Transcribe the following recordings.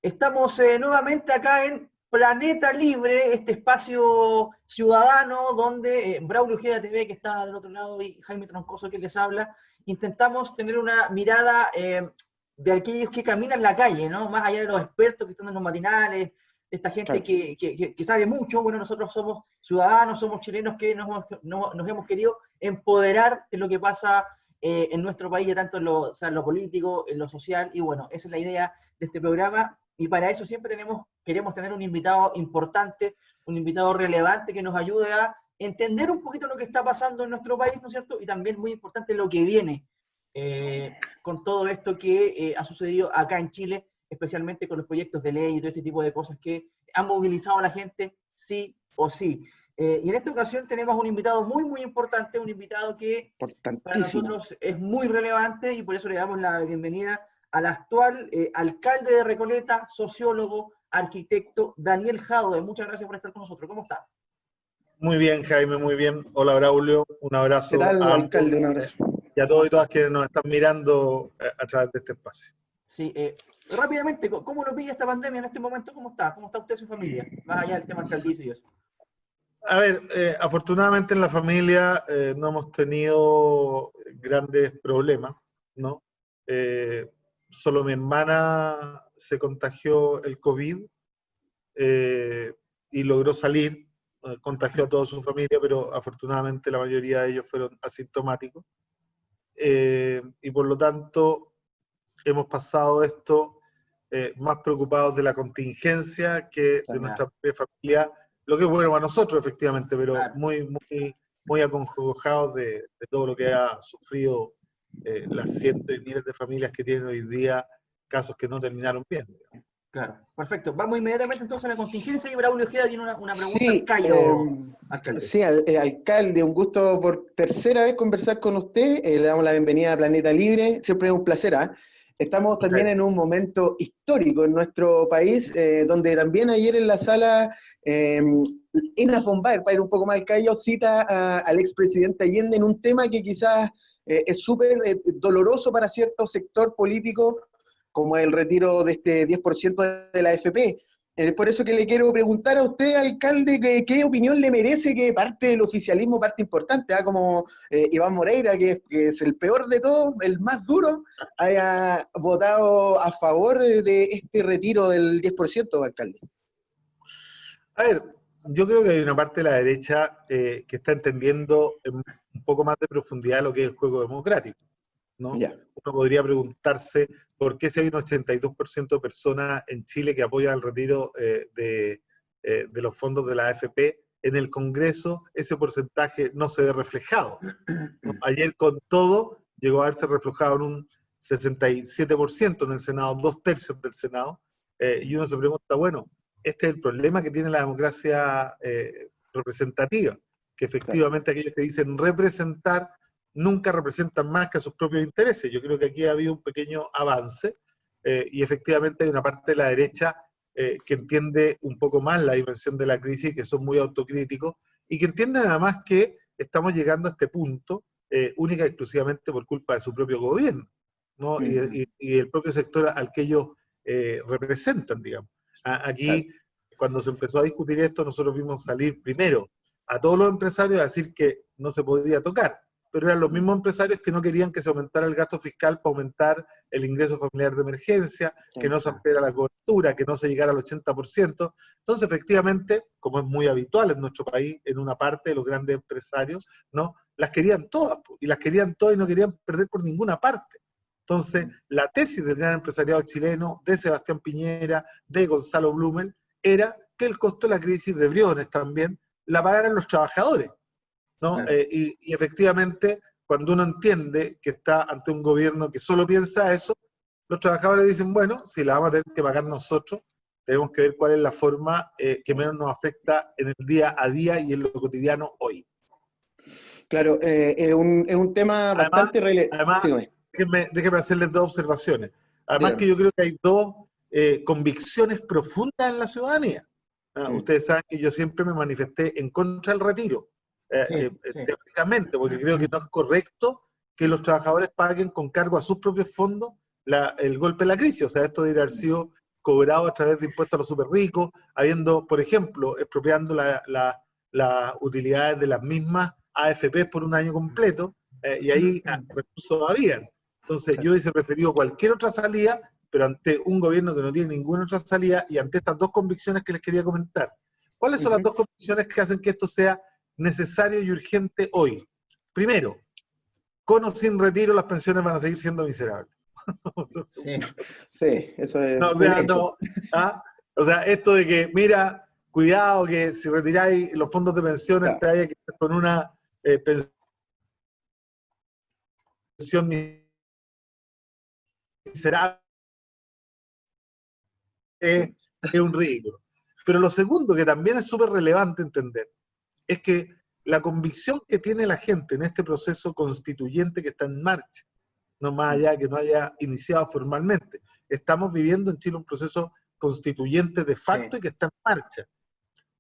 Estamos nuevamente acá en Planeta Libre, este espacio ciudadano donde Braulio Ojeda TV, que está del otro lado, y Jaime Troncoso, que les habla, intentamos tener una mirada de aquellos que caminan la calle, ¿no? Más allá de los expertos que están en los matinales, de esta gente Claro. que sabe mucho. Bueno, nosotros somos ciudadanos, somos chilenos que nos hemos querido empoderar de lo que pasa en nuestro país, tanto en lo, o sea, en lo político, en lo social, y bueno, esa es la idea de este programa. Y para eso siempre queremos tener un invitado importante, un invitado relevante que nos ayude a entender un poquito lo que está pasando en nuestro país, ¿no es cierto? Y también muy importante lo que viene con todo esto que ha sucedido acá en Chile, especialmente con los proyectos de ley y todo este tipo de cosas que han movilizado a la gente sí o sí. Y en esta ocasión tenemos un invitado muy importante, un invitado que para Importantísimo. nosotros es muy relevante y por eso le damos la bienvenida al actual alcalde de Recoleta, sociólogo, arquitecto, Daniel Jadwe. Muchas gracias por estar con nosotros. ¿Cómo está? Muy bien, Jaime, muy bien. Hola, Braulio. Un ¿Qué abrazo tal, a ambos alcalde? Un abrazo. y a todos y todas quienes nos están mirando a través de este espacio. Sí, rápidamente, ¿cómo lo pilla esta pandemia en este momento? ¿Cómo está? ¿Cómo está usted y su familia? Más allá del tema alcaldicio y eso. A ver, afortunadamente en la familia no hemos tenido grandes problemas, ¿no? Solo mi hermana se contagió el COVID y logró salir, contagió a toda su familia, pero afortunadamente la mayoría de ellos fueron asintomáticos. Y por lo tanto hemos pasado esto más preocupados de la contingencia que de nuestra propia familia, lo que es bueno para nosotros efectivamente, pero Claro. muy acongojados de todo lo que ha sufrido las cientos y miles de familias que tienen hoy día casos que no terminaron bien. Claro, perfecto. Vamos inmediatamente entonces a la contingencia y Braulio Ojeda tiene una pregunta al Sí, callo, alcalde. sí, alcalde, un gusto por tercera vez conversar con usted. Le damos la bienvenida a Planeta Libre. Siempre es un placer, ¿ah? Estamos también en un momento histórico en nuestro país, donde también ayer en la sala, Ina von Baer, para ir un poco más al callo, cita al expresidente Allende en un tema que quizás es súper doloroso para cierto sector político, como el retiro de este 10% de la AFP. Por eso que le quiero preguntar a usted, alcalde, qué opinión le merece que parte del oficialismo, parte importante, como Iván Moreira, que es el peor de todos, el más duro, haya votado a favor de este retiro del 10%, alcalde. A ver, yo creo que hay una parte de la derecha que está entendiendo un poco más de profundidad lo que es el juego democrático, ¿no? Ya. Uno podría preguntarse por qué si hay un 82% de personas en Chile que apoyan el retiro de los fondos de la AFP, en el Congreso ese porcentaje no se ve reflejado, ¿no? Ayer con todo llegó a verse reflejado en un 67% en el Senado, 2/3 del Senado, y uno se pregunta, bueno, este es el problema que tiene la democracia representativa, que efectivamente aquellos que dicen representar nunca representan más que a sus propios intereses. Yo creo que aquí ha habido un pequeño avance y efectivamente hay una parte de la derecha que entiende un poco más la dimensión de la crisis, que son muy autocríticos y que entienden además que estamos llegando a este punto única y exclusivamente por culpa de su propio gobierno, ¿no? Y el propio sector al que ellos representan, digamos. Aquí, cuando se empezó a discutir esto, nosotros vimos salir primero a todos los empresarios a decir que no se podía tocar, pero eran los mismos empresarios que no querían que se aumentara el gasto fiscal para aumentar el ingreso familiar de emergencia, que no se ampliara la cobertura, que no se llegara al 80%. Entonces, efectivamente, como es muy habitual en nuestro país, en una parte de los grandes empresarios, ¿no? Las querían todas, y las querían todas y no querían perder por ninguna parte. Entonces, la tesis del gran empresariado chileno, de Sebastián Piñera, de Gonzalo Blumel, era que el costo de la crisis de Briones también la pagaran los trabajadores, ¿no? Y efectivamente, cuando uno entiende que está ante un gobierno que solo piensa eso, los trabajadores dicen, bueno, si la vamos a tener que pagar nosotros, tenemos que ver cuál es la forma que menos nos afecta en el día a día y en lo cotidiano hoy. Claro, es un tema bastante relevante. Además déjeme hacerles dos observaciones. Además que yo creo que hay dos convicciones profundas en la ciudadanía. Ustedes saben que yo siempre me manifesté en contra del retiro, teóricamente, porque creo que no es correcto que los trabajadores paguen con cargo a sus propios fondos el golpe de la crisis. O sea, esto debería haber sido cobrado a través de impuestos a los súper ricos, habiendo, por ejemplo, expropiando las utilidades de las mismas AFP por un año completo, y ahí recursos habían. Entonces yo hubiese preferido cualquier otra salida, pero ante un gobierno que no tiene ninguna otra salida, y ante estas dos convicciones que les quería comentar. ¿Cuáles son las dos convicciones que hacen que esto sea necesario y urgente hoy? Primero, con o sin retiro las pensiones van a seguir siendo miserables. Sí. Sí, eso es No, o un sea, hecho. no, ¿ah? O sea, esto de que, mira, cuidado que si retiráis los fondos de pensiones Claro. te vaya a quedar con una pensión miserable, es un ridículo. Pero lo segundo, que también es súper relevante entender, es que la convicción que tiene la gente en este proceso constituyente que está en marcha, no más allá que no haya iniciado formalmente, estamos viviendo en Chile un proceso constituyente de facto y que está en marcha.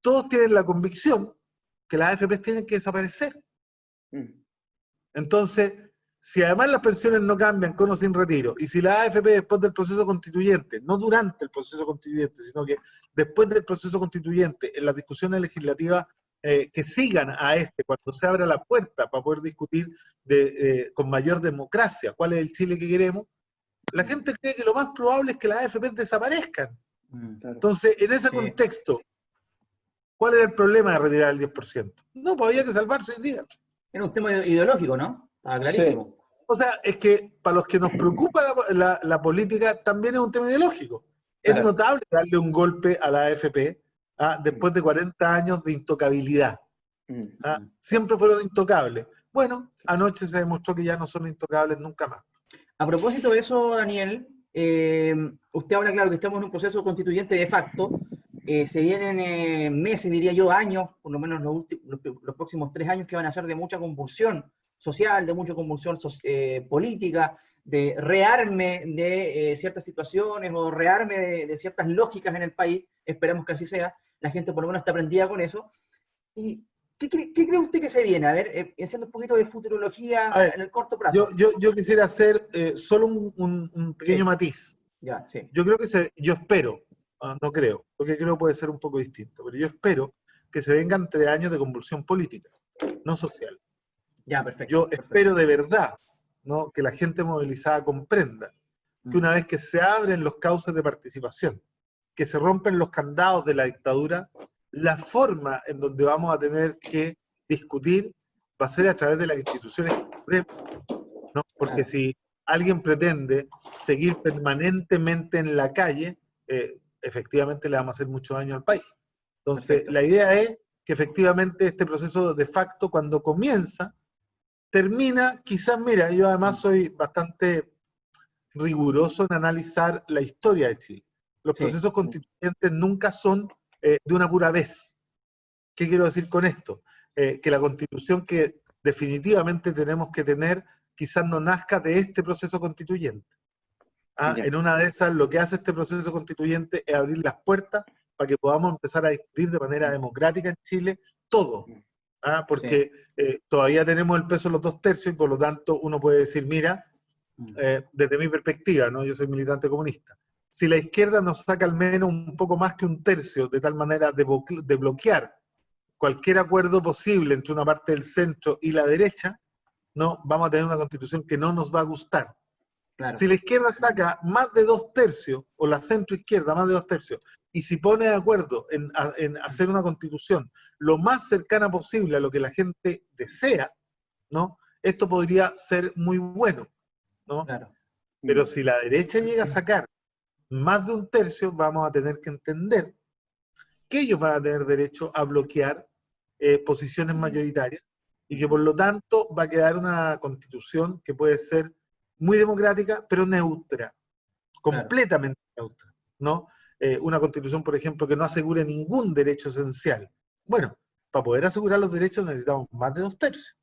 Todos tienen la convicción que las AFP tienen que desaparecer. Entonces, si además las pensiones no cambian con o sin retiro, y si la AFP después del proceso constituyente, no durante el proceso constituyente, sino que después del proceso constituyente, en las discusiones legislativas que sigan a cuando se abra la puerta para poder discutir con mayor democracia cuál es el Chile que queremos, la gente cree que lo más probable es que las AFP desaparezcan. Entonces, en ese contexto, ¿cuál era el problema de retirar el 10%? No, pues había que salvarse hoy día. Era un tema ideológico, ¿no? Estaba clarísimo. Sí. O sea, es que para los que nos preocupa la política, también es un tema ideológico. Claro. Es notable darle un golpe a la AFP después de 40 años de intocabilidad. Siempre fueron intocables. Bueno, anoche se demostró que ya no son intocables nunca más. A propósito de eso, Daniel, usted habla, claro, que estamos en un proceso constituyente de facto. Se vienen meses, diría yo, años, por lo menos los próximos 3 años, que van a ser de mucha convulsión social, de mucha convulsión política, de rearme de ciertas situaciones o rearme de ciertas lógicas en el país. Esperemos que así sea. La gente por lo menos está prendida con eso. ¿Y qué cree usted que se viene? A ver, haciendo un poquito de futurología en el corto plazo. Yo quisiera hacer solo un pequeño matiz. Ya, sí. Yo creo yo espero, no creo, porque creo puede ser un poco distinto, pero yo espero que se vengan 3 años de convulsión política, no social. Ya, perfecto. Yo espero de verdad, ¿no?, que la gente movilizada comprenda que una vez que se abren los cauces de participación, que se rompen los candados de la dictadura, la forma en donde vamos a tener que discutir va a ser a través de las instituciones que tenemos, ¿no? Porque si alguien pretende seguir permanentemente en la calle, efectivamente le vamos a hacer mucho daño al país. Entonces, la idea es que efectivamente este proceso de facto, cuando comienza, termina, quizás, mira, yo además soy bastante riguroso en analizar la historia de Chile. Los procesos constituyentes nunca son de una pura vez. ¿Qué quiero decir con esto? Que la constitución que definitivamente tenemos que tener quizás no nazca de este proceso constituyente. En una de esas, lo que hace este proceso constituyente es abrir las puertas para que podamos empezar a discutir de manera democrática en Chile todo. Porque todavía tenemos el peso de los 2/3 y por lo tanto uno puede decir, mira, desde mi perspectiva, ¿no?, yo soy militante comunista, si la izquierda nos saca al menos un poco más que 1/3 de tal manera de bloquear cualquier acuerdo posible entre una parte del centro y la derecha, no, vamos a tener una constitución que no nos va a gustar. Claro. Si la izquierda saca más de 2/3, o la centroizquierda más de 2/3, y si pone de acuerdo en hacer una constitución lo más cercana posible a lo que la gente desea, ¿no?, esto podría ser muy bueno, ¿no? Claro. Pero si la derecha llega a sacar más de 1/3, vamos a tener que entender que ellos van a tener derecho a bloquear posiciones mayoritarias y que por lo tanto va a quedar una constitución que puede ser muy democrática, pero neutra, completamente neutra, ¿no? Una constitución, por ejemplo, que no asegure ningún derecho esencial. Bueno, para poder asegurar los derechos necesitamos más de 2/3.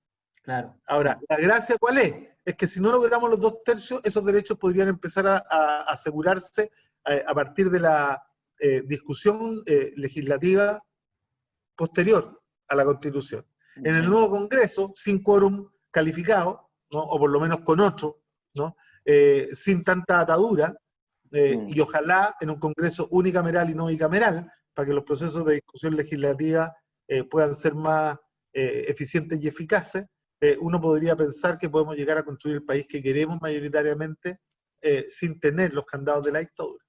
Claro. Ahora, ¿la gracia cuál es? Es que si no logramos los 2/3, esos derechos podrían empezar a asegurarse a partir de la discusión legislativa posterior a la Constitución. En el nuevo Congreso, sin quórum calificado, ¿no?, o por lo menos con otro, ¿no?, sin tanta atadura, y ojalá en un Congreso unicameral y no bicameral, para que los procesos de discusión legislativa puedan ser más eficientes y eficaces, uno podría pensar que podemos llegar a construir el país que queremos mayoritariamente sin tener los candados de la dictadura.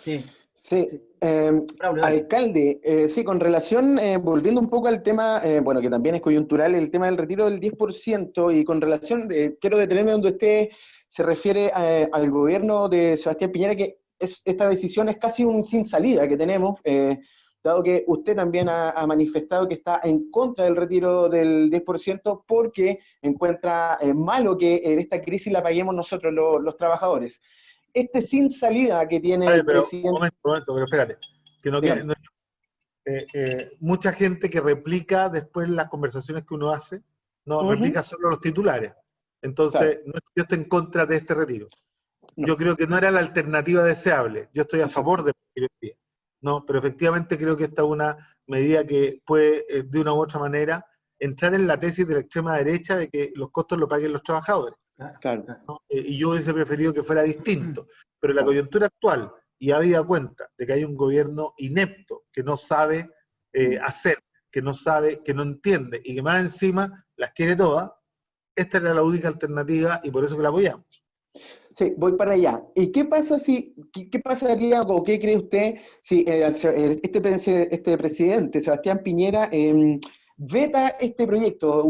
Sí. Sí, Sí. Braulio, dale. alcalde, sí, con relación, volviendo un poco al tema, bueno, que también es coyuntural, el tema del retiro del 10%, y con relación, quiero detenerme donde usted se refiere al gobierno de Sebastián Piñera, que esta decisión es casi un sin salida que tenemos, dado que usted también ha manifestado que está en contra del retiro del 10% porque encuentra malo que esta crisis la paguemos nosotros los trabajadores. Este sin salida que tiene Oye, el pero presidente. un momento, pero espérate. Que no, Dígame. mucha gente que replica después las conversaciones que uno hace, no replica solo los titulares. Entonces, Claro. no es que yo esté en contra de este retiro. Yo creo que no era la alternativa deseable. Yo estoy a favor de retiro hoy día. No, pero efectivamente creo que esta es una medida que puede, de una u otra manera, entrar en la tesis de la extrema derecha de que los costos lo paguen los trabajadores. Claro. ¿No? Y yo hubiese preferido que fuera distinto. Pero la coyuntura actual, y habida cuenta de que hay un gobierno inepto, que no sabe hacer, que no sabe, que no entiende, y que más encima las quiere todas, esta era la única alternativa y por eso que la apoyamos. Sí, voy para allá. ¿Y qué pasa qué pasaría o qué cree usted si este presidente, Sebastián Piñera, veta este proyecto,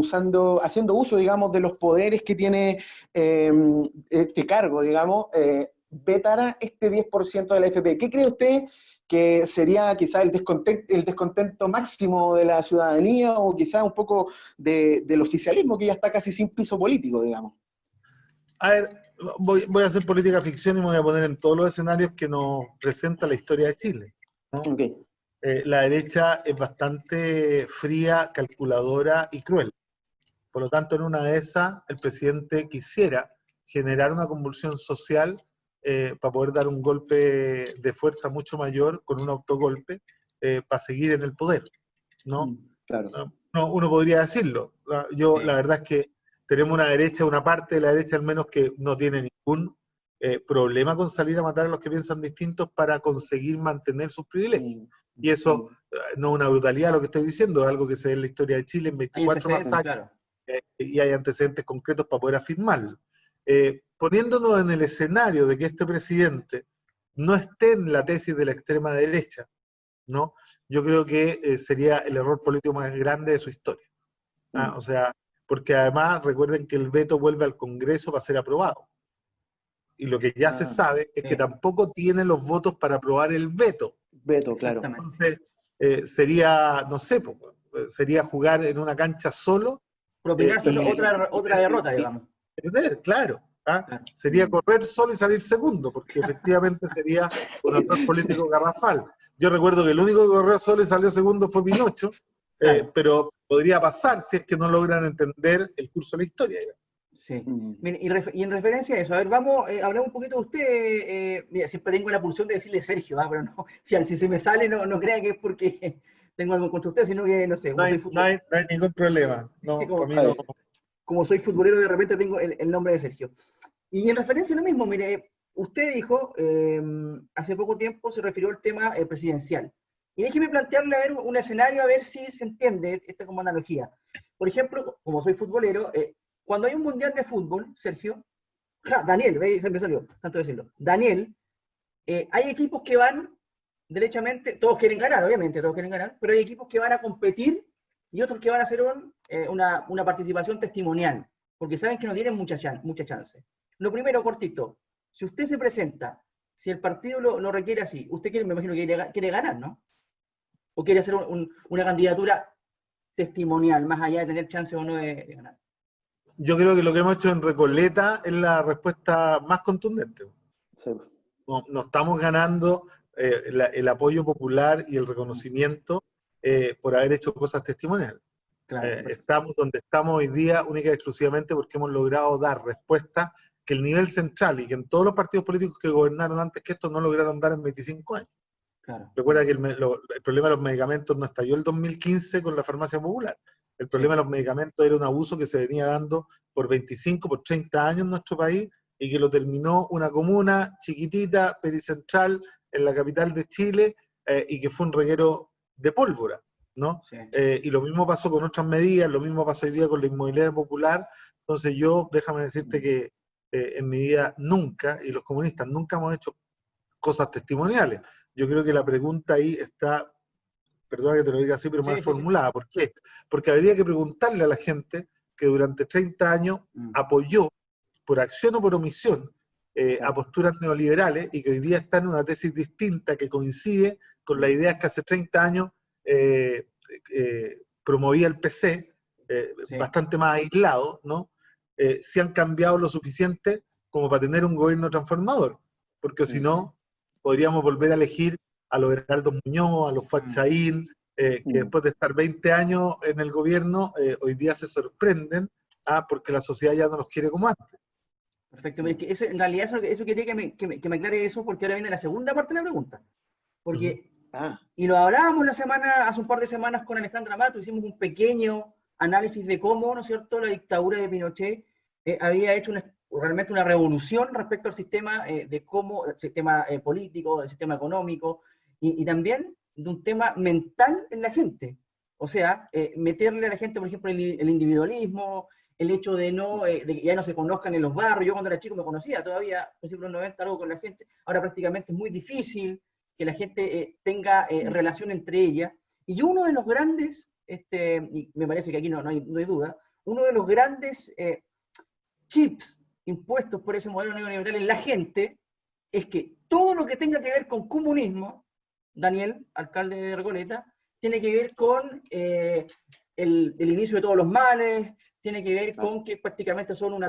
haciendo uso, digamos, de los poderes que tiene este cargo, digamos, vetara este 10% de la AFP? ¿Qué cree usted que sería quizá el descontento máximo de la ciudadanía o quizá un poco del oficialismo que ya está casi sin piso político, digamos? A ver, voy a hacer política ficción y me voy a poner en todos los escenarios que nos presenta la historia de Chile, ¿no? Okay. La derecha es bastante fría, calculadora y cruel. Por lo tanto, en una de esas, el presidente quisiera generar una convulsión social para poder dar un golpe de fuerza mucho mayor con un autogolpe para seguir en el poder, ¿no? Claro. No, uno podría decirlo. Yo, la verdad es que tenemos una derecha, una parte de la derecha al menos que no tiene ningún problema con salir a matar a los que piensan distintos para conseguir mantener sus privilegios. Y eso no es una brutalidad lo que estoy diciendo, es algo que se ve en la historia de Chile en 24 masacres, claro. Y hay antecedentes concretos para poder afirmarlo. Poniéndonos en el escenario de que este presidente no esté en la tesis de la extrema derecha, ¿no? Yo creo que sería el error político más grande de su historia. O sea, porque además recuerden que el veto vuelve al Congreso para ser aprobado. Y lo que ya se sabe es que tampoco tiene los votos para aprobar el veto. Veto, claro. Entonces, sería, no sé, sería jugar en una cancha solo. Propicarse otra derrota, digamos. Perder, claro. Sería correr solo y salir segundo, porque efectivamente sería un error político garrafal. Yo recuerdo que el único que corrió solo y salió segundo fue Pinocho, pero podría pasar si es que no logran entender el curso de la historia. Sí. Mire, y en referencia a eso, a ver, vamos a hablar un poquito de usted. Mira, siempre tengo la pulsión de decirle Sergio, pero no, si se me sale, no crean que es porque tengo algo contra usted, sino que, no sé, no hay ningún problema. No, como soy futbolero, de repente tengo el nombre de Sergio. Y en referencia a lo mismo, mire, usted dijo, hace poco tiempo se refirió al tema presidencial. Y déjeme plantearle a ver un escenario, a ver si se entiende esta como analogía. Por ejemplo, como soy futbolero, cuando hay un mundial de fútbol, Sergio, Daniel, se me salió, tanto decirlo, Daniel, hay equipos que van derechamente, todos quieren ganar, obviamente, todos quieren ganar, pero hay equipos que van a competir y otros que van a hacer una participación testimonial, porque saben que no tienen mucha chance. Lo primero, cortito, si usted se presenta, si el partido lo requiere así, usted me imagino que quiere ganar, ¿no? ¿O quiere hacer una candidatura testimonial, más allá de tener chance o no de ganar? Yo creo que lo que hemos hecho en Recoleta es la respuesta más contundente. Sí. No estamos ganando el apoyo popular y el reconocimiento por haber hecho cosas testimoniales. Claro, estamos donde estamos hoy día única y exclusivamente porque hemos logrado dar respuesta que el nivel central y que en todos los partidos políticos que gobernaron antes que esto no lograron dar en 25 años. Claro. Recuerda que el problema de los medicamentos no estalló el 2015 con la farmacia popular. El problema de los medicamentos era un abuso que se venía dando por 25, por 30 años en nuestro país, y que lo terminó una comuna chiquitita, pericentral, en la capital de Chile, y que fue un reguero de pólvora, ¿no? Sí. Y lo mismo pasó con otras medidas, lo mismo pasó hoy día con la inmobiliaria popular. Entonces yo, déjame decirte que en mi vida nunca, y los comunistas nunca hemos hecho cosas testimoniales. Yo creo que la pregunta ahí está, perdona que te lo diga así, pero mal Sí, sí, sí. formulada. ¿Por qué? Porque habría que preguntarle a la gente que durante 30 años apoyó, por acción o por omisión, a posturas neoliberales, y que hoy día está en una tesis distinta que coincide con las ideas que hace 30 años promovía el PC, Sí. bastante más aislado, ¿no? Si han cambiado lo suficiente como para tener un gobierno transformador, porque si no, podríamos volver a elegir a los Heraldo Muñoz, a los Fachaín, que después de estar 20 años en el gobierno, hoy día se sorprenden porque la sociedad ya no los quiere como antes. Perfecto, pero es que eso, en realidad eso quería que me aclare eso, porque ahora viene la segunda parte de la pregunta. Porque, y lo hablábamos hace un par de semanas con Alejandra Mato, hicimos un pequeño análisis de cómo, ¿no es cierto?, la dictadura de Pinochet había hecho realmente una revolución respecto al sistema el sistema político, el sistema económico, y también de un tema mental en la gente. O sea, meterle a la gente, por ejemplo, el individualismo, el hecho de que ya no se conozcan en los barrios. Yo cuando era chico me conocía todavía, por ejemplo, en los 90 algo con la gente. Ahora prácticamente es muy difícil que la gente tenga relación entre ellas. Y uno de los grandes, y me parece que aquí no hay duda, uno de los grandes chips impuestos por ese modelo neoliberal en la gente es que todo lo que tenga que ver con comunismo, Daniel, alcalde de Recoleta, tiene que ver con el inicio de todos los males, tiene que ver con que prácticamente son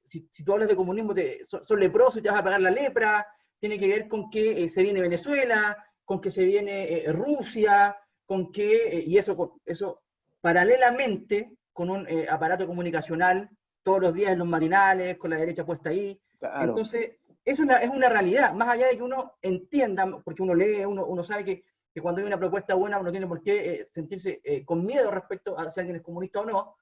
si tú hablas de comunismo son leprosos y te vas a pagar la lepra, tiene que ver con que se viene Venezuela, con que se viene Rusia, con que, y eso paralelamente con un aparato comunicacional todos los días en los matinales, con la derecha puesta ahí. Claro. Entonces, es una realidad, más allá de que uno entienda, porque uno lee, uno sabe que cuando hay una propuesta buena uno tiene por qué sentirse con miedo respecto a si alguien es comunista o no.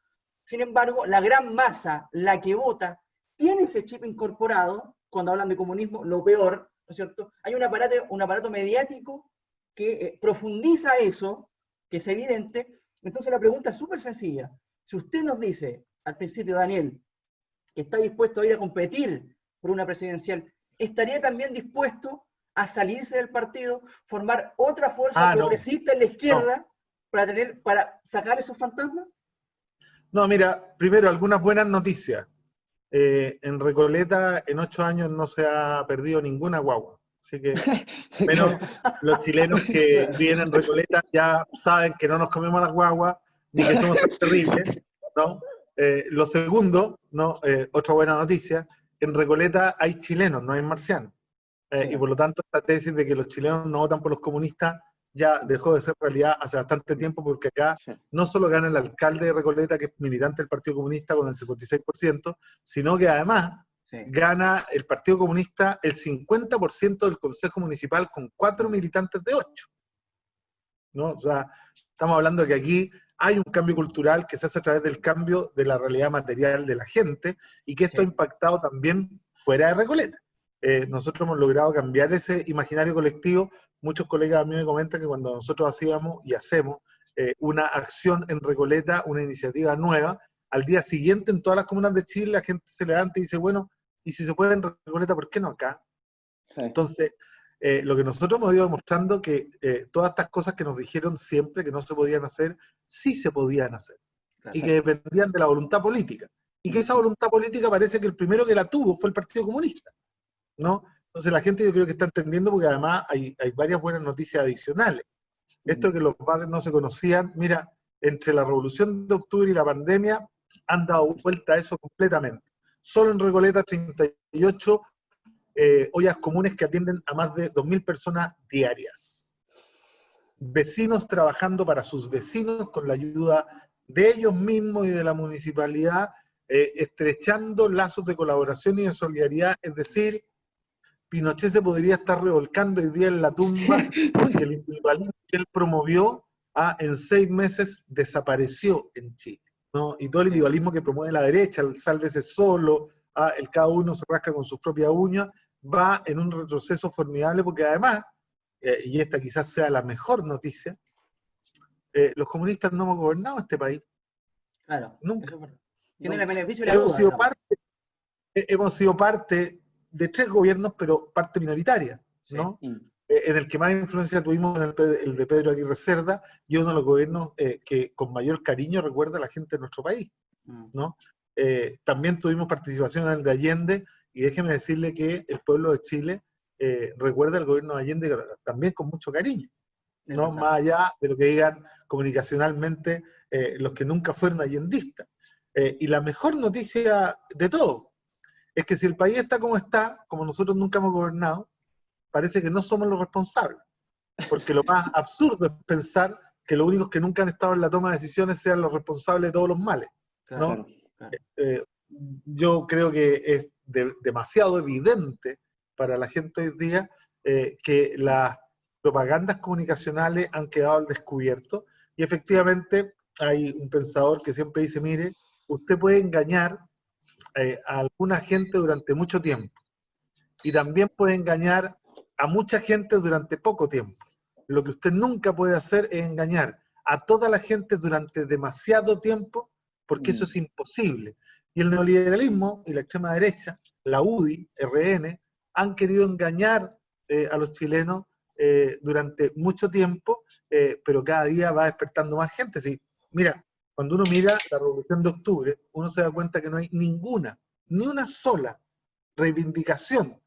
Sin embargo, la gran masa, la que vota, tiene ese chip incorporado, cuando hablan de comunismo, lo peor, ¿no es cierto? Hay un aparato mediático que profundiza eso, que es evidente. Entonces la pregunta es súper sencilla. Si usted nos dice, al principio, Daniel, que está dispuesto a ir a competir por una presidencial, ¿estaría también dispuesto a salirse del partido, formar otra fuerza progresista en la izquierda para sacar esos fantasmas? No, mira, primero, algunas buenas noticias. En Recoleta, en 8 años no se ha perdido ninguna guagua. Así que, menos los chilenos que viven en Recoleta ya saben que no nos comemos las guaguas, ni que somos tan terribles, ¿no? Lo segundo, ¿no? Otra buena noticia, en Recoleta hay chilenos, no hay marcianos. Y por lo tanto, esta tesis de que los chilenos no votan por los comunistas ya dejó de ser realidad hace bastante tiempo, porque acá no solo gana el alcalde de Recoleta, que es militante del Partido Comunista con el 56%, sino que además gana el Partido Comunista el 50% del Consejo Municipal con 4 militantes de 8. ¿No? O sea, estamos hablando de que aquí hay un cambio cultural que se hace a través del cambio de la realidad material de la gente, y que esto ha impactado también fuera de Recoleta. Nosotros hemos logrado cambiar ese imaginario colectivo. Muchos colegas a mí me comentan que cuando nosotros hacíamos y hacemos una acción en Recoleta, una iniciativa nueva, al día siguiente en todas las comunas de Chile la gente se levanta y dice, bueno, y si se puede en Recoleta, ¿por qué no acá? Entonces, lo que nosotros hemos ido demostrando que todas estas cosas que nos dijeron siempre que no se podían hacer, sí se podían hacer. Y que dependían de la voluntad política. Y que esa voluntad política parece que el primero que la tuvo fue el Partido Comunista, ¿no? Entonces la gente yo creo que está entendiendo, porque además hay varias buenas noticias adicionales. Esto que los barrios no se conocían, mira, entre la Revolución de Octubre y la pandemia han dado vuelta a eso completamente. Solo en Recoleta 38 ollas comunes que atienden a más de 2.000 personas diarias. Vecinos trabajando para sus vecinos con la ayuda de ellos mismos y de la municipalidad, estrechando lazos de colaboración y de solidaridad. Es decir, Pinochet se podría estar revolcando hoy día en la tumba, porque el individualismo que él promovió en 6 meses desapareció en Chile, ¿no? Y todo el individualismo que promueve la derecha, el sálvese solo, el cada uno se rasca con sus propias uñas, va en un retroceso formidable, porque además, y esta quizás sea la mejor noticia, los comunistas no hemos gobernado este país, Claro, nunca. eso es verdad. Tienen el Nunca. beneficio y la duda, digamos. Hemos sido parte de 3 gobiernos, pero parte minoritaria, Sí. ¿no? En el que más influencia tuvimos en el de Pedro Aguirre Cerda, y uno de los gobiernos que con mayor cariño recuerda a la gente de nuestro país, ¿no? También tuvimos participación en el de Allende, y déjeme decirle que el pueblo de Chile recuerda al gobierno de Allende también con mucho cariño, ¿no? Más allá de lo que digan comunicacionalmente los que nunca fueron allendistas. Y la mejor noticia de todo es que si el país está, como nosotros nunca hemos gobernado, parece que no somos los responsables. Porque lo más absurdo es pensar que los únicos que nunca han estado en la toma de decisiones sean los responsables de todos los males, ¿no? Claro. Yo creo que es demasiado evidente para la gente hoy día que las propagandas comunicacionales han quedado al descubierto, y efectivamente hay un pensador que siempre dice, mire, usted puede engañar a alguna gente durante mucho tiempo, y también puede engañar a mucha gente durante poco tiempo. Lo que usted nunca puede hacer es engañar a toda la gente durante demasiado tiempo, porque eso es imposible. Y el neoliberalismo y la extrema derecha, la UDI, RN, han querido engañar a los chilenos durante mucho tiempo, pero cada día va despertando más gente. Sí, mira, cuando uno mira la Revolución de Octubre, uno se da cuenta que no hay ni una sola reivindicación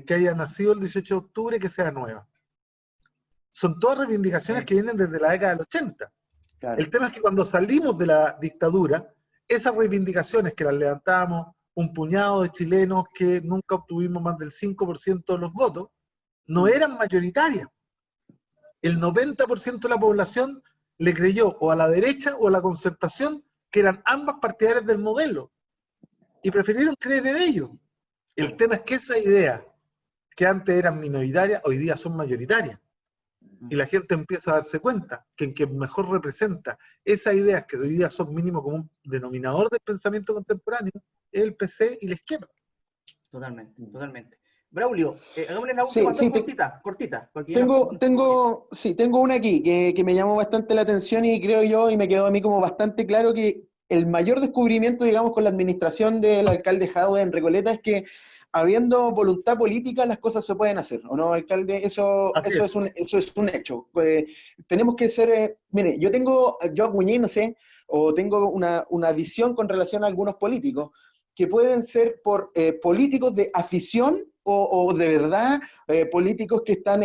que haya nacido el 18 de octubre que sea nueva. Son todas reivindicaciones que vienen desde la década del 80. Claro. El tema es que cuando salimos de la dictadura, esas reivindicaciones que las levantábamos un puñado de chilenos que nunca obtuvimos más del 5% de los votos, no eran mayoritarias. El 90% de la población le creyó o a la derecha o a la concertación, que eran ambas partidarias del modelo, y prefirieron creer en ellos. El tema es que esas ideas que antes eran minoritarias, hoy día son mayoritarias. Y la gente empieza a darse cuenta que el que mejor representa esas ideas que hoy día son mínimo como un denominador del pensamiento contemporáneo es el PC y la izquierda. Totalmente, totalmente. Braulio, hagámosle la Sí, última, sí, cortita. Porque ya no- tengo una aquí que me llamó bastante la atención, y creo yo, y me quedó a mí como bastante claro, que el mayor descubrimiento, digamos, con la administración del alcalde Jadwe en Recoleta es que, habiendo voluntad política, las cosas se pueden hacer, ¿o no, alcalde? Eso es un hecho. Tenemos que ser, mire, yo acuñé, no sé, o tengo una visión con relación a algunos políticos, que pueden ser políticos de afición o de verdad políticos que están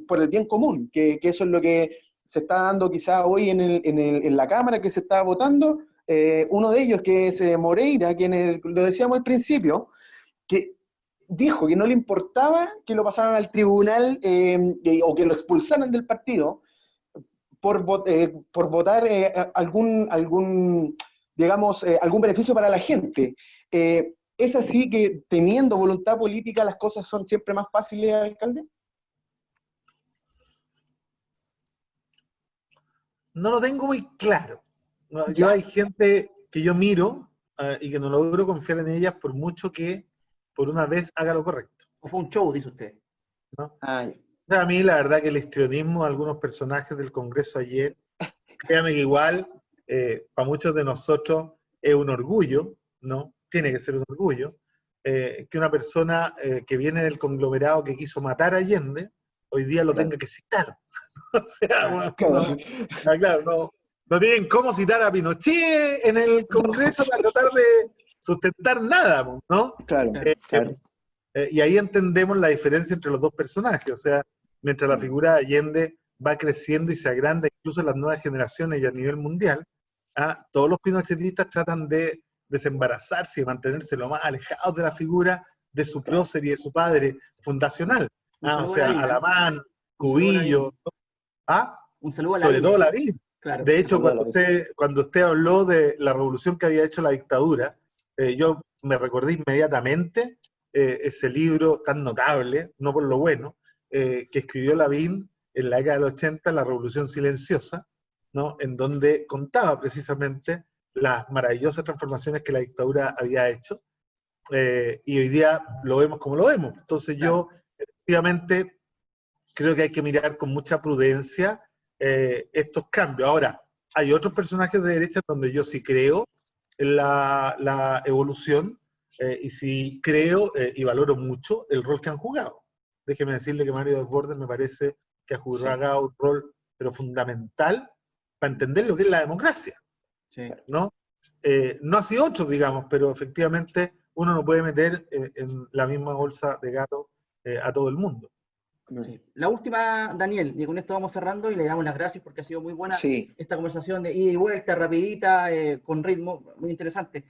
por el bien común, que eso es lo que se está dando quizá hoy en la Cámara, que se está votando. Uno de ellos, que es Moreira, quien lo decíamos al principio, que dijo que no le importaba que lo pasaran al tribunal o que lo expulsaran del partido por votar digamos, algún beneficio para la gente. ¿Es así que, teniendo voluntad política, las cosas son siempre más fáciles, alcalde? No lo tengo muy claro. Ya. Yo hay gente que yo miro y que no logro confiar en ellas por mucho que por una vez haga lo correcto, ¿O fue un show, dice usted? ¿no? Ya. O sea, a mí la verdad que el histrionismo de algunos personajes del Congreso ayer, créame que igual para muchos de nosotros es un orgullo, ¿no? Tiene que ser un orgullo, que una persona que viene del conglomerado que quiso matar a Allende, hoy día lo tenga que citar. O sea, bueno, claro, no tienen cómo citar a Pinochet en el Congreso para tratar de sustentar nada, ¿no? Claro. Y ahí entendemos la diferencia entre los dos personajes. O sea, mientras la figura de Allende va creciendo y se agranda incluso en las nuevas generaciones y a nivel mundial, todos los pinochetistas tratan de desembarazarse y mantenerse lo más alejados de la figura de su prócer y de su padre fundacional. O sea, Alamán, Cubillo, un saludo a la sobre todo Lavín. Claro. De hecho, cuando usted habló de la revolución que había hecho la dictadura, yo me recordé inmediatamente ese libro tan notable, no por lo bueno, que escribió Lavín en la década del 80, La Revolución Silenciosa, ¿no? En donde contaba precisamente las maravillosas transformaciones que la dictadura había hecho, y hoy día lo vemos como lo vemos. Entonces yo, efectivamente, creo que hay que mirar con mucha prudencia estos cambios. Ahora, hay otros personajes de derecha donde yo sí creo en la evolución, y sí creo y valoro mucho el rol que han jugado. Déjeme decirle que Mario Desbordes me parece que ha jugado un rol pero fundamental para entender lo que es la democracia, ¿no? No así otros, digamos, pero efectivamente uno no puede meter en la misma bolsa de gato a todo el mundo. Sí. La última, Daniel, y con esto vamos cerrando y le damos las gracias porque ha sido muy buena esta conversación de ida y vuelta, rapidita, con ritmo, muy interesante.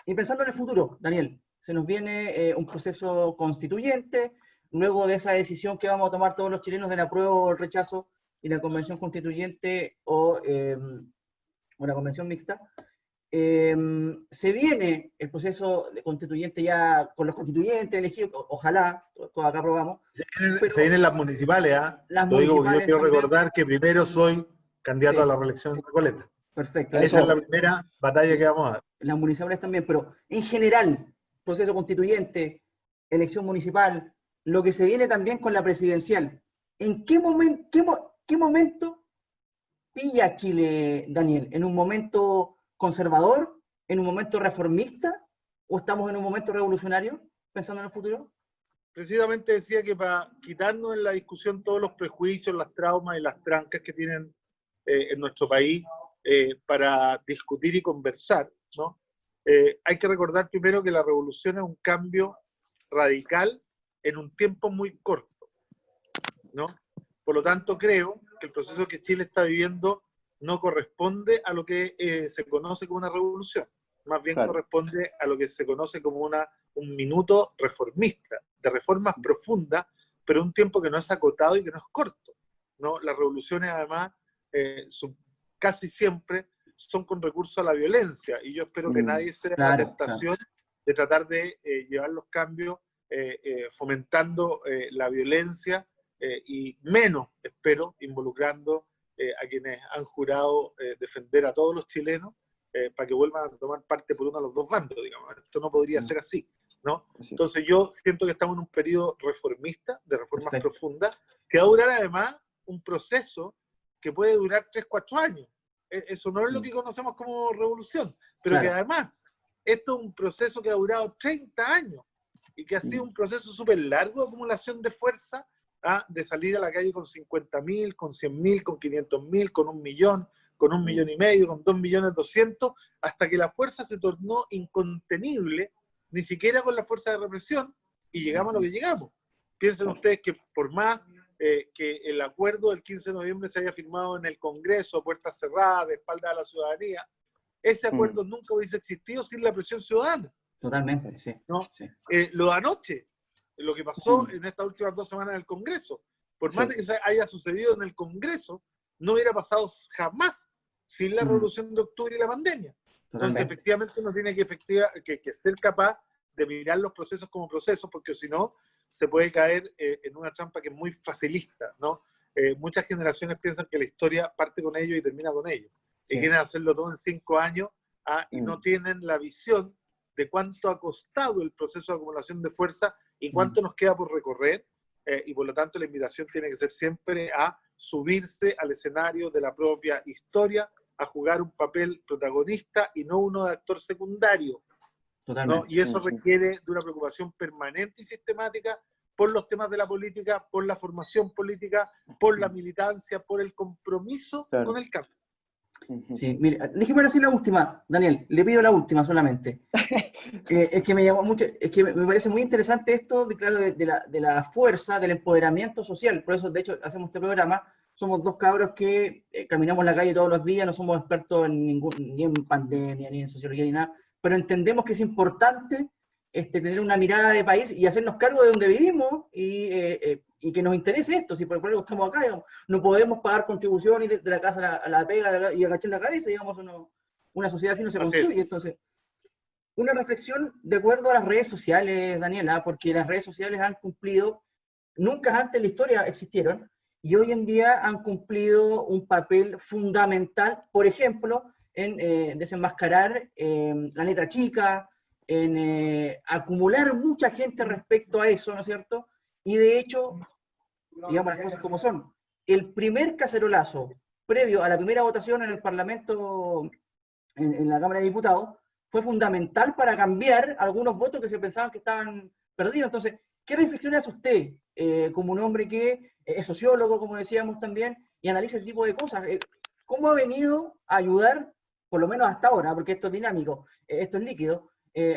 Y pensando en el futuro, Daniel, se nos viene un proceso constituyente, luego de esa decisión que vamos a tomar todos los chilenos del apruebo o el rechazo y la convención constituyente o una convención mixta. Se viene el proceso de constituyente ya con los constituyentes elegidos, ojalá, todos acá aprobamos. Se vienen las municipales, ¿ah? Las Lo digo porque yo municipales quiero también. recordar que primero soy candidato a la reelección en Recoleta. Perfecto. Esa es la primera batalla que vamos a dar. Las municipales también, pero en general, proceso constituyente, elección municipal, lo que se viene también con la presidencial. ¿En qué momento pilla Chile, Daniel? ¿En un momento conservador? ¿En un momento reformista? ¿O estamos en un momento revolucionario, pensando en el futuro? Precisamente decía que para quitarnos en la discusión todos los prejuicios, las traumas y las trancas que tienen en nuestro país para discutir y conversar, ¿no? Hay que recordar primero que la revolución es un cambio radical en un tiempo muy corto, ¿no? Por lo tanto, creo que el proceso que Chile está viviendo no corresponde a lo que se conoce como una revolución, más bien corresponde a lo que se conoce como un minuto reformista, de reformas profundas, pero un tiempo que no es acotado y que no es corto, ¿no? Las revoluciones, además, casi siempre son con recurso a la violencia, y yo espero que nadie sea la tentación de tratar de llevar los cambios fomentando la violencia, y menos, espero, involucrando a quienes han jurado defender a todos los chilenos para que vuelvan a tomar parte por uno de los dos bandos, digamos. Esto no podría ser así, ¿no? Entonces yo siento que estamos en un periodo reformista, de reformas profundas, que va a durar además un proceso que puede durar 3, 4 años. Eso no es lo que conocemos como revolución, pero que además esto es un proceso que ha durado 30 años y que ha sido un proceso súper largo de acumulación de fuerza, de salir a la calle con 50.000, con 100.000, con 500.000, con 1 millón, con 1,5 millones, con 2.200.000, hasta que la fuerza se tornó incontenible, ni siquiera con la fuerza de represión, y llegamos a lo que llegamos. Piensen ustedes que por más que el acuerdo del 15 de noviembre se haya firmado en el Congreso, puertas cerradas, de espalda a la ciudadanía, ese acuerdo nunca hubiese existido sin la presión ciudadana. Totalmente, sí. ¿No? Sí. Lo de anoche, lo que pasó en estas últimas 2 semanas en el Congreso, por más de que haya sucedido en el Congreso, no hubiera pasado jamás sin la Revolución de Octubre y la pandemia. Entonces, efectivamente, uno tiene que ser capaz de mirar los procesos como procesos, porque si no, se puede caer en una trampa que es muy facilista, ¿no? Muchas generaciones piensan que la historia parte con ellos y termina con ellos. Y quieren hacerlo todo en 5 años, y no tienen la visión de cuánto ha costado el proceso de acumulación de fuerza y cuánto nos queda por recorrer, y por lo tanto la invitación tiene que ser siempre a subirse al escenario de la propia historia, a jugar un papel protagonista y no uno de actor secundario. ¿No? Y eso requiere de una preocupación permanente y sistemática por los temas de la política, por la formación política, por la militancia, por el compromiso con el cambio. Sí, mira, déjeme decir la última, Daniel, le pido la última solamente. Es que me llamó mucho, es que me parece muy interesante esto, de la fuerza, del empoderamiento social. Por eso, de hecho, hacemos este programa. Somos 2 cabros que caminamos la calle todos los días, no somos expertos ni en pandemia, ni en sociología, ni nada, pero entendemos que es importante tener una mirada de país y hacernos cargo de donde vivimos y que nos interese esto. Si por ejemplo estamos acá, digamos, no podemos pagar contribuciones de la casa a la pega y agachar la cabeza, digamos, una sociedad así no se construye. Entonces, una reflexión de acuerdo a las redes sociales, Daniela, porque las redes sociales han cumplido, nunca antes en la historia existieron, y hoy en día han cumplido un papel fundamental, por ejemplo, en desenmascarar la letra chica, en acumular mucha gente respecto a eso, ¿no es cierto? Y de hecho, digamos las cosas como son, el primer cacerolazo previo a la primera votación en el Parlamento, en la Cámara de Diputados, fue fundamental para cambiar algunos votos que se pensaban que estaban perdidos. Entonces, ¿qué reflexiones hace usted como un hombre que es sociólogo, como decíamos también, y analiza ese tipo de cosas? ¿Cómo ha venido a ayudar, por lo menos hasta ahora, porque esto es dinámico, esto es líquido,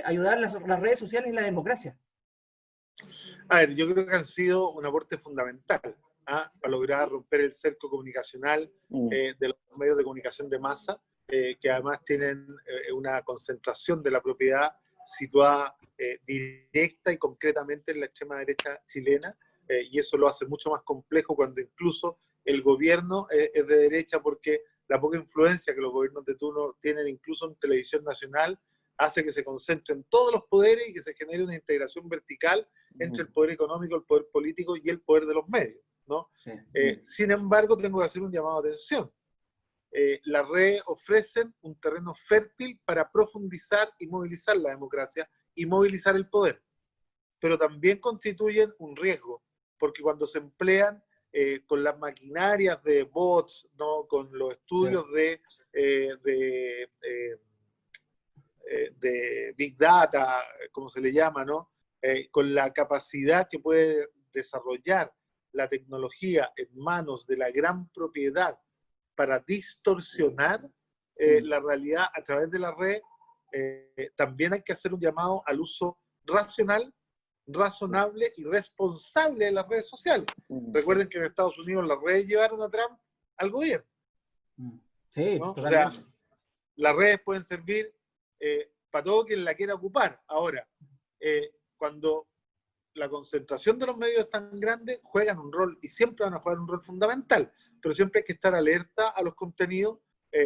ayudar las redes sociales y la democracia? A ver, yo creo que han sido un aporte fundamental para lograr romper el cerco comunicacional de los medios de comunicación de masa, que además tienen una concentración de la propiedad situada directa y concretamente en la extrema derecha chilena, y eso lo hace mucho más complejo cuando incluso el gobierno es de derecha, porque la poca influencia que los gobiernos de turno tienen incluso en televisión nacional hace que se concentren todos los poderes y que se genere una integración vertical entre el poder económico, el poder político y el poder de los medios, ¿no? Sí. Sin embargo, tengo que hacer un llamado de atención. Las redes ofrecen un terreno fértil para profundizar y movilizar la democracia y movilizar el poder, pero también constituyen un riesgo, porque cuando se emplean con las maquinarias de bots, ¿no? Con los estudios de Big Data, como se le llama, ¿no? Con la capacidad que puede desarrollar la tecnología en manos de la gran propiedad para distorsionar la realidad a través de la red, también hay que hacer un llamado al uso racional, razonable y responsable de las redes sociales. Recuerden que en Estados Unidos las redes llevaron a Trump al gobierno. Sí, ¿no? O sea, las redes pueden servir para todo quien la quiera ocupar. Ahora, cuando la concentración de los medios es tan grande, juegan un rol y siempre van a jugar un rol fundamental, pero siempre hay que estar alerta a los contenidos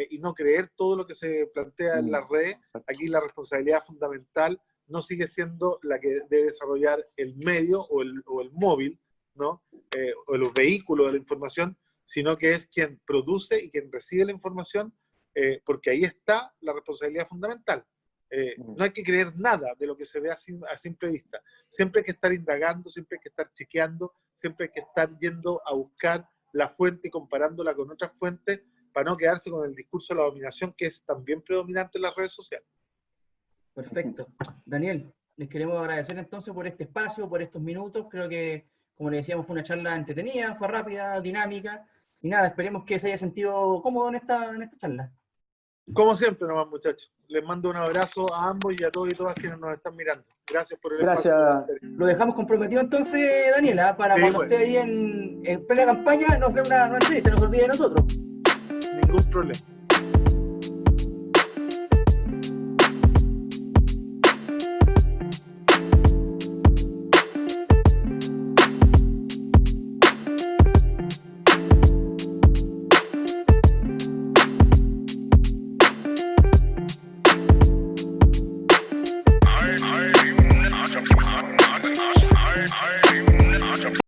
y no creer todo lo que se plantea en las redes. Aquí la responsabilidad fundamental no sigue siendo la que debe desarrollar el medio o el móvil, ¿no? O el vehículo de la información, sino que es quien produce y quien recibe la información, porque ahí está la responsabilidad fundamental. No hay que creer nada de lo que se ve a simple vista. Siempre hay que estar indagando, siempre hay que estar chequeando, siempre hay que estar yendo a buscar la fuente y comparándola con otras fuentes para no quedarse con el discurso de la dominación, que es también predominante en las redes sociales. Perfecto. Daniel, les queremos agradecer entonces por este espacio, por estos minutos. Creo que, como le decíamos, fue una charla entretenida, fue rápida, dinámica. Y nada, esperemos que se haya sentido cómodo en esta charla. Como siempre nomás, muchachos. Les mando un abrazo a ambos y a todos y todas quienes nos están mirando. Gracias por el espacio. Lo dejamos comprometido entonces, Daniela, para cuando esté ahí en plena campaña nos dé una entrevista, no se olvide de nosotros. Ningún problema.